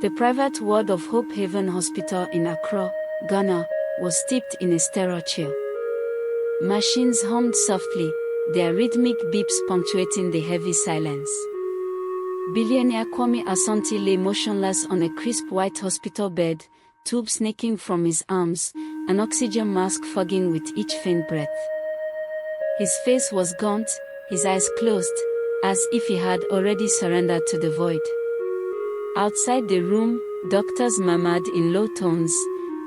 The private ward of Hope Haven Hospital in Accra, Ghana, was steeped in a sterile chill. Machines hummed softly, their rhythmic beeps punctuating the heavy silence. Billionaire Kwame Asante lay motionless on a crisp white hospital bed, tubes snaking from his arms, an oxygen mask fogging with each faint breath. His face was gaunt, his eyes closed, as if he had already surrendered to the void. Outside the room, doctors murmured in low tones,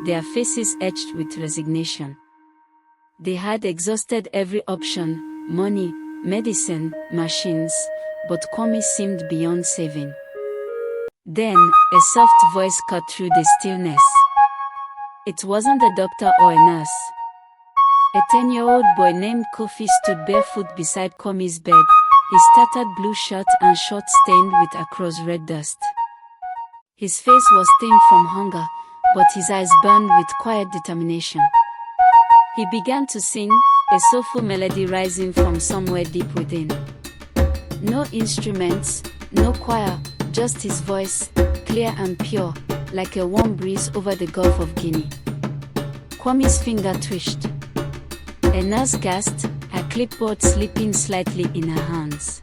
their faces etched with resignation. They had exhausted every option: money, medicine, machines, but Kwame seemed beyond saving. Then, a soft voice cut through the stillness. It wasn't a doctor or a nurse. A 10-year-old boy named Kofi stood barefoot beside Kwame's bed, his tattered blue shirt and shorts stained with Accra's red dust. His face was thin from hunger, but his eyes burned with quiet determination. He began to sing, a soulful melody rising from somewhere deep within. No instruments, no choir, just his voice, clear and pure, like a warm breeze over the Gulf of Guinea. Kwame's finger twitched. A nurse gasped, her clipboard slipping slightly in her hands.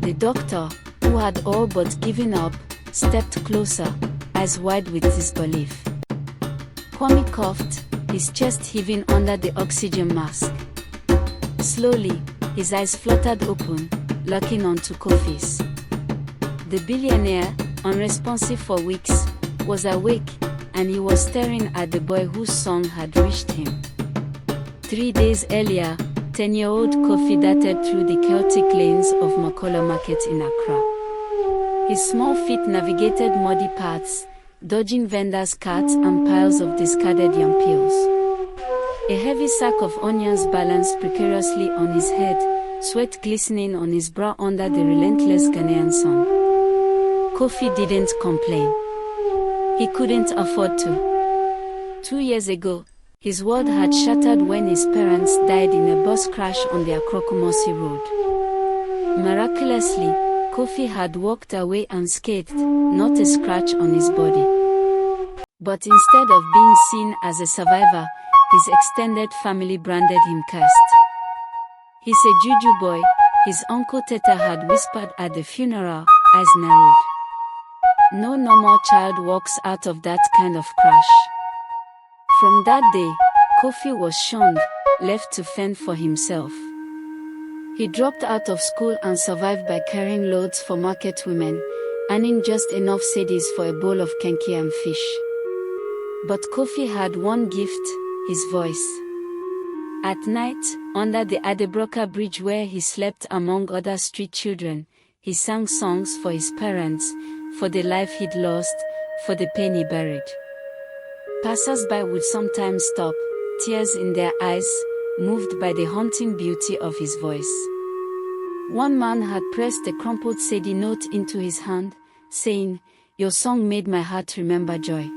The doctor, who had all but given up, stepped closer, eyes wide with disbelief. Kwame coughed, his chest heaving under the oxygen mask. Slowly, his eyes fluttered open, locking onto Kofi's. The billionaire, unresponsive for weeks, was awake, and he was staring at the boy whose song had reached him. 3 days earlier, 10-year-old Kofi darted through the chaotic lanes of Makola Market in Accra. His small feet navigated muddy paths, dodging vendors' carts and piles of discarded yam peels. A heavy sack of onions balanced precariously on his head, sweat glistening on his brow under the relentless Ghanaian sun. Kofi didn't complain. He couldn't afford to. 2 years ago, his world had shattered when his parents died in a bus crash on the Accra-Kumasi road. Miraculously, Kofi had walked away unscathed, not a scratch on his body. But instead of being seen as a survivor, his extended family branded him cursed. "He's a juju boy," his uncle Teta had whispered at the funeral, eyes narrowed. "No normal child walks out of that kind of crash." From that day, Kofi was shunned, left to fend for himself. He dropped out of school and survived by carrying loads for market women, earning just enough cedis for a bowl of kenke and fish. But Kofi had one gift, his voice. At night, under the Adebroka Bridge where he slept among other street children, he sang songs for his parents, for the life he'd lost, for the pain he buried. Passers-by would sometimes stop, tears in their eyes, moved by the haunting beauty of his voice. One man had pressed a crumpled cedi note into his hand, saying, "Your song made my heart remember joy."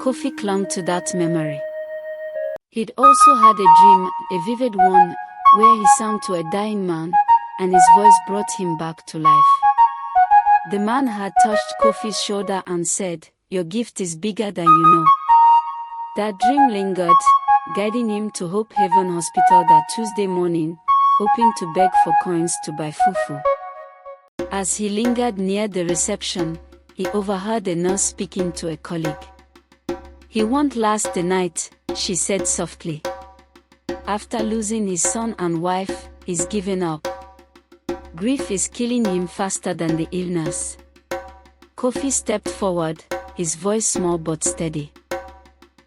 Kofi clung to that memory. He'd also had a dream, a vivid one, where he sang to a dying man, and his voice brought him back to life. The man had touched Kofi's shoulder and said, "Your gift is bigger than you know." That dream lingered, guiding him to Hope Haven Hospital that Tuesday morning, hoping to beg for coins to buy fufu. As he lingered near the reception, he overheard a nurse speaking to a colleague. "He won't last the night," she said softly. "After losing his son and wife, he's given up. Grief is killing him faster than the illness." Kofi stepped forward, his voice small but steady.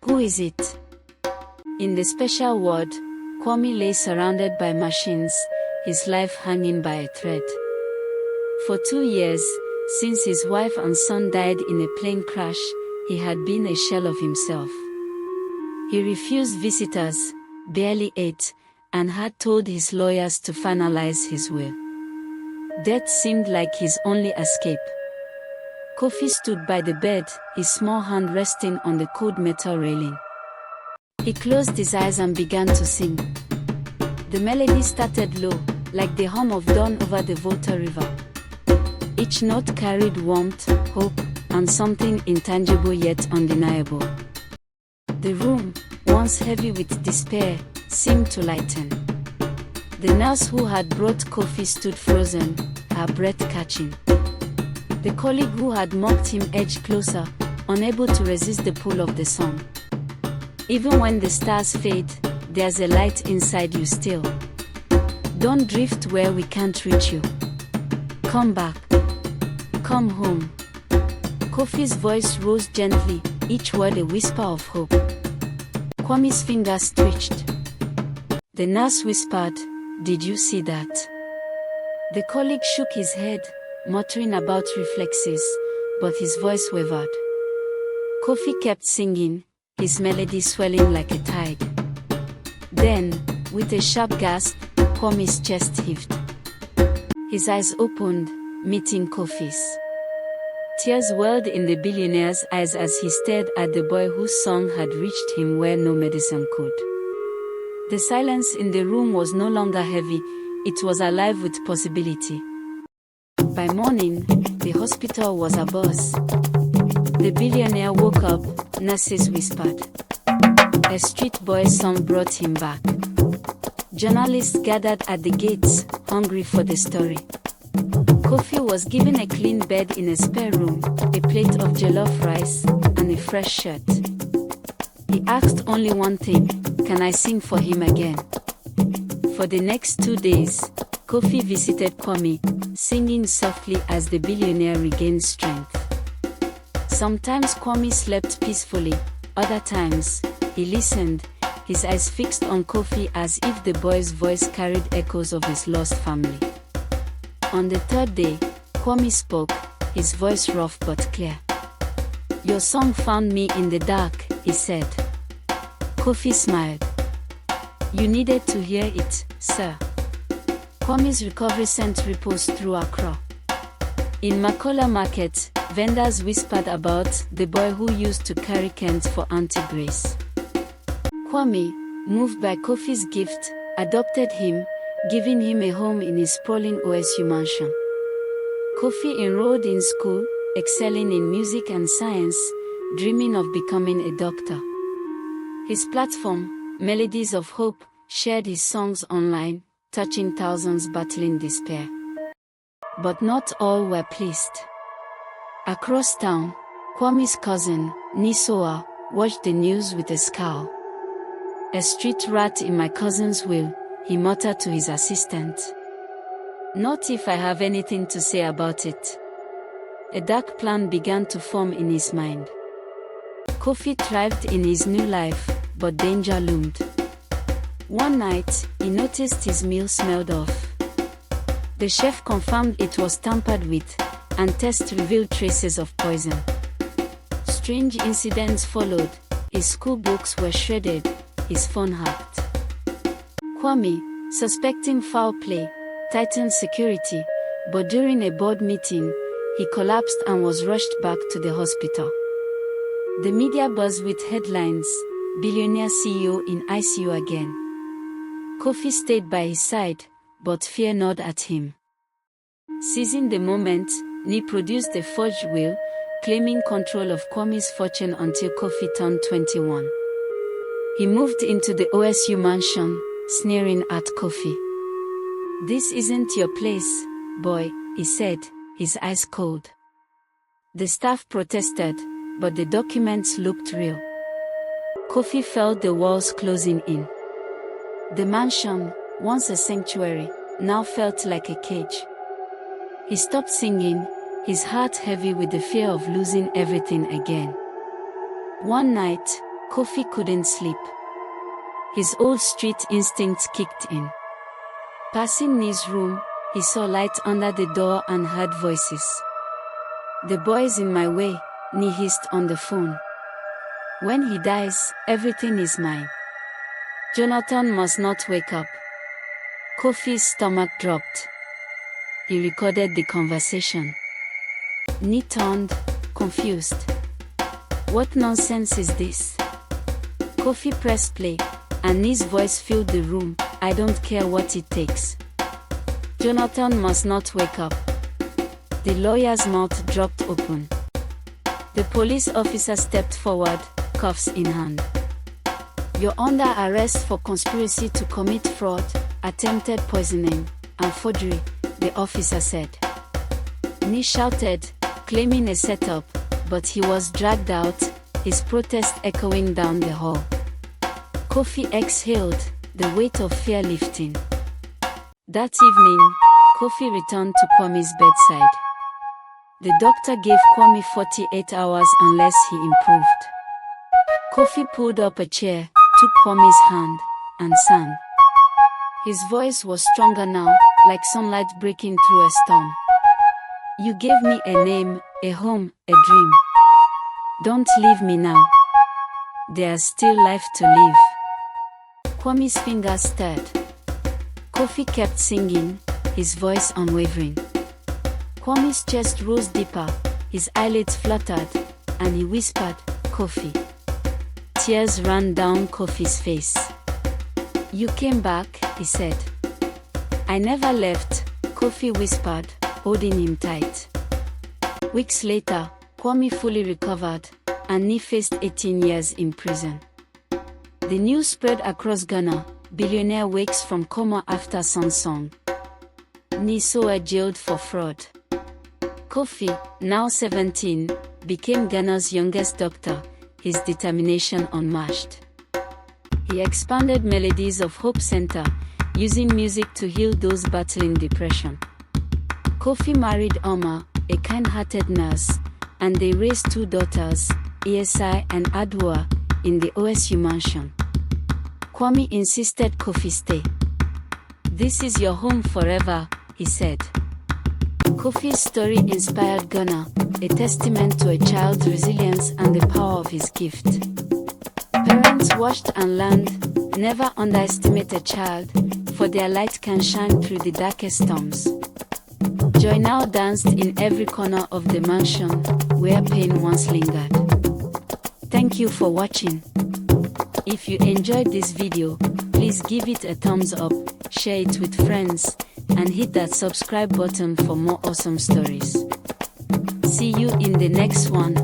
"Who is it?" In the special ward, Kwame lay surrounded by machines, his life hanging by a thread. For 2 years, since his wife and son died in a plane crash, he had been a shell of himself. He refused visitors, barely ate, and had told his lawyers to finalize his will. Death seemed like his only escape. Kofi stood by the bed, his small hand resting on the cold metal railing. He closed his eyes and began to sing. The melody started low, like the hum of dawn over the Volta River. Each note carried warmth, hope, and something intangible yet undeniable. The room, once heavy with despair, seemed to lighten. The nurse who had brought coffee stood frozen, her breath catching. The colleague who had mocked him edged closer, unable to resist the pull of the song. Even when the stars fade, there's a light inside you still. Don't drift where we can't reach you. Come back. Come home. Kofi's voice rose gently, each word a whisper of hope. Kwame's fingers twitched. The nurse whispered, "Did you see that?" The colleague shook his head, muttering about reflexes, but his voice wavered. Kofi kept singing, his melody swelling like a tide. Then, with a sharp gasp, Kwame's chest heaved. His eyes opened, meeting Kofi's. Tears welled in the billionaire's eyes as he stared at the boy whose song had reached him where no medicine could. The silence in the room was no longer heavy, it was alive with possibility. By morning, the hospital was abuzz. The billionaire woke up, nurses whispered. A street boy's song brought him back. Journalists gathered at the gates, hungry for the story. Kofi was given a clean bed in a spare room, a plate of jollof rice, and a fresh shirt. He asked only one thing, "Can I sing for him again?" For the next 2 days, Kofi visited Kwame, singing softly as the billionaire regained strength. Sometimes Kwame slept peacefully, other times, he listened, his eyes fixed on Kofi as if the boy's voice carried echoes of his lost family. On the third day, Kwame spoke, his voice rough but clear. "Your song found me in the dark," he said. Kofi smiled. "You needed to hear it, sir." Kwame's recovery sent ripples through Accra. In Makola Market, vendors whispered about the boy who used to carry cans for Auntie Grace. Kwame, moved by Kofi's gift, adopted him, giving him a home in his sprawling OSU mansion. Kofi enrolled in school, excelling in music and science, dreaming of becoming a doctor. His platform, Melodies of Hope, shared his songs online, touching thousands battling despair. But not all were pleased. Across town, Kwame's cousin, Nisoa, watched the news with a scowl. "A street rat in my cousin's will," he muttered to his assistant. "Not if I have anything to say about it." A dark plan began to form in his mind. Kofi thrived in his new life, but danger loomed. One night, he noticed his meal smelled off. The chef confirmed it was tampered with, and tests revealed traces of poison. Strange incidents followed. His school books were shredded, his phone hacked. Kwame, suspecting foul play, tightened security, but during a board meeting, he collapsed and was rushed back to the hospital. The media buzzed with headlines, "Billionaire CEO in ICU again." Kofi stayed by his side, but fear gnawed at him. Seizing the moment, Ni produced a forged will, claiming control of Kwame's fortune until Kofi turned 21. He moved into the OSU mansion, sneering at Kofi. "This isn't your place, boy," he said, his eyes cold. The staff protested, but the documents looked real. Kofi felt the walls closing in. The mansion, once a sanctuary, now felt like a cage. He stopped singing, his heart heavy with the fear of losing everything again. One night, Kofi couldn't sleep. His old street instincts kicked in. Passing Ni's room, he saw light under the door and heard voices. "The boy's in my way," Ni hissed on the phone. "When he dies, everything is mine. Jonathan must not wake up." Kofi's stomach dropped. He recorded the conversation. Ni turned, confused. "What nonsense is this?" Kofi pressed play, and Ni's voice filled the room. "I don't care what it takes. Jonathan must not wake up." The lawyer's mouth dropped open. The police officer stepped forward, cuffs in hand. "You're under arrest for conspiracy to commit fraud, attempted poisoning, and forgery," the officer said. Ni shouted, claiming a setup, but he was dragged out, his protest echoing down the hall. Kofi exhaled, the weight of fear lifting. That evening, Kofi returned to Kwame's bedside. The doctor gave Kwame 48 hours unless he improved. Kofi pulled up a chair, took Kwame's hand, and sang. His voice was stronger now, like sunlight breaking through a storm. "You gave me a name, a home, a dream. Don't leave me now. There's still life to live." Kwame's fingers stirred. Kofi kept singing, his voice unwavering. Kwame's chest rose deeper, his eyelids fluttered, and he whispered, "Kofi." Tears ran down Kofi's face. "You came back," he said. "I never left," Kofi whispered, holding him tight. Weeks later, Kwame fully recovered, and Ni faced 18 years in prison. The news spread across Ghana. Billionaire wakes from coma after son song. Ni Soa jailed for fraud. Kofi, now 17, became Ghana's youngest doctor, his determination unmatched. He expanded Melodies of Hope Center, using music to heal those battling depression. Kofi married Oma, a kind-hearted nurse, and they raised 2 daughters, Esai and Adwa, in the OSU mansion. Kwame insisted Kofi stay. "This is your home forever," he said. Kofi's story inspired Ghana, a testament to a child's resilience and the power of his gift. Parents watched and learned, never underestimate a child, for their light can shine through the darkest storms. Joy now danced in every corner of the mansion, where pain once lingered. Thank you for watching. If you enjoyed this video, please give it a thumbs up, share it with friends, and hit that subscribe button for more awesome stories. See you in the next one.